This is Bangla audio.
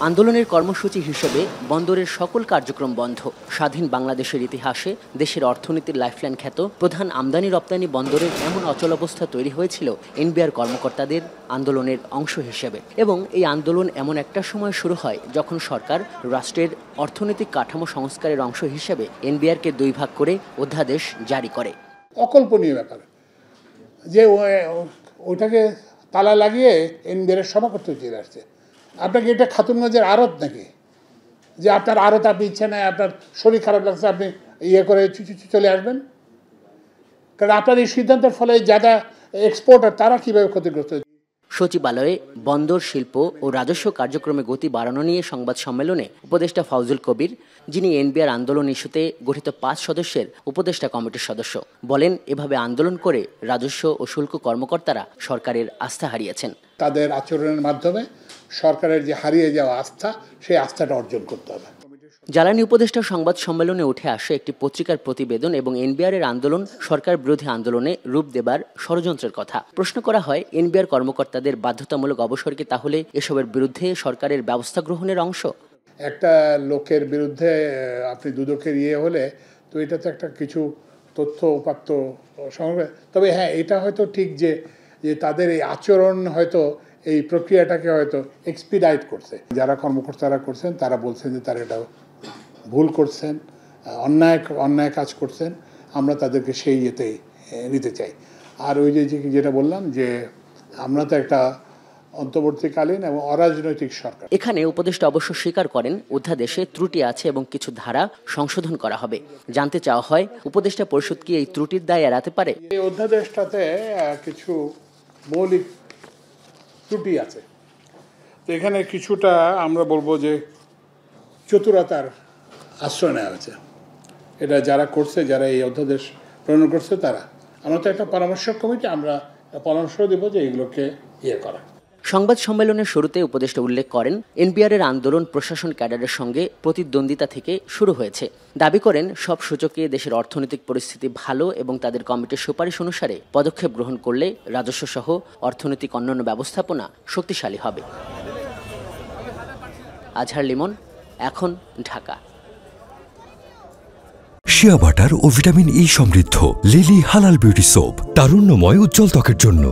আন্দোলনের কর্মসূচি হিসেবে বন্দরের সকল কার্যক্রম বন্ধ। স্বাধীন বাংলাদেশের ইতিহাসে দেশের অর্থনীতির লাইফলাইন খ্যাত প্রধান আমদানি রপ্তানি বন্দরের এমন অচলাবস্থা তৈরি হয়েছিল এনবিআর কর্মকর্তাদের আন্দোলনের অংশ হিসেবে। এবং এই আন্দোলন এমন একটা সময় শুরু হয় যখন সরকার রাষ্ট্রের অর্থনৈতিক কাঠামো সংস্কারের অংশ হিসেবে এনবিআরকে 2 ভাগ করে অধ্যাদেশ জারি করে। অকল্পনীয় ব্যাপার যে ওটাকে তালা লাগিয়ে এনবিআর সভা করতে চলে আসছে। আপনাকে এটা খাতুনগঞ্জের আড়ত নাকি যে আপনার আড়ত আপনি ইচ্ছে নেই, আপনার শরীর খারাপ লাগছে, আপনি করে চলে আসবেন? কারণ আপনার এই সিদ্ধান্তের ফলে যারা এক্সপোর্টার তারা কীভাবে ক্ষতিগ্রস্ত। সচিবালয়ে বন্দর শিল্প ও রাজস্ব কার্যক্রমে গতি বাড়ানো নিয়ে সংবাদ সম্মেলনে উপদেষ্টা ফাউজুল কবির, যিনি এনবিআর আন্দোলন ইস্যুতে গঠিত 5 সদস্যের উপদেষ্টা কমিটির সদস্য, বলেন এভাবে আন্দোলন করে রাজস্ব ও শুল্ক কর্মকর্তারা সরকারের আস্থা হারিয়েছেন। তাদের আচরণের মাধ্যমে সরকারের যে হারিয়ে যাওয়া আস্থা, সেই আস্থাটা অর্জন করতে হবে। জ্বালানি উপদেষ্টা সংবাদ সম্মেলনে উঠে আসে একটি পত্রিকার প্রতিবেদন এবং এনবিআরের আন্দোলন সরকার বিরোধী আন্দোলনে রূপ দেবার ষড়যন্ত্রের কথা। প্রশ্ন করা হয়, এনবিআর কর্মকর্তাদের বাধ্যতামূলক অবসর কি তাহলে এসবের বিরুদ্ধে সরকারের ব্যবস্থা গ্রহণের অংশ? একটা লোকের বিরুদ্ধে আপনি দুদকের হলে তো এটা তো একটা কিছু তথ্য উপাত্ত সংগ্রহ। তবে হ্যাঁ, এটা হয়তো ঠিক যে তাদের এই আচরণ হয়তো এই প্রক্রিয়াটাকে হয়তো এক্সপিডাইট করছে। যারা কর্মকর্তারা করছেন তারা বলছেন যে তারা এটা ভুল করছেন, অন্যায় কাজ করছেন, আমরা তাদেরকে সেই ইয়েতেই নিতে চাই। আর ওই যে যেটা বললাম যে আমরা তো একটা অন্তর্বর্তীকালীন এবং অরাজনৈতিক সরকার। এখানে উপদেষ্টা অবশ্য স্বীকার করেন অধ্যাদেশে ত্রুটি আছে এবং কিছু ধারা সংশোধন করা হবে। জানতে চাওয়া হয়, উপদেষ্টা পরিষদ কি এই ত্রুটির দায় এড়াতে পারে? এই অধ্যাদেশটাতে কিছু মৌলিক ত্রুটি আছে, তো এখানে কিছুটা আমরা বলবো যে চতুরতার আশ্রয় নেওয়া হয়েছে। এটা যারা করছে, যারা এই অধ্যাদেশ প্রণয়ন করছে তারা, আমরা তো একটা পরামর্শ কমিটি, আমরা পরামর্শ দেব যে এগুলোকে করা। সংবাদ সম্মেলনের শুরুতে উপদেষ্টা উল্লেখ করেন, এনবিআরের আন্দোলন প্রশাসন ক্যাডারের সঙ্গে প্রতিদ্বন্দ্বিতা থেকে শুরু হয়েছে। দাবি করেন সব সূচকে দেশের অর্থনৈতিক পরিস্থিতি ভালো এবং তাদের কমিটির সুপারিশ অনুসারে পদক্ষেপ গ্রহণ করলে রাজস্ব সহ অর্থনৈতিক অন্যান্য ব্যবস্থাপনা শক্তিশালী হবে। আজহার লিমন, এখন, ঢাকা। শিয়া বাটার ও ভিটামিন ই সমৃদ্ধ লিলি হালাল বিউটি সোপ, তারুণ্যময় উজ্জ্বল ত্বকের জন্য।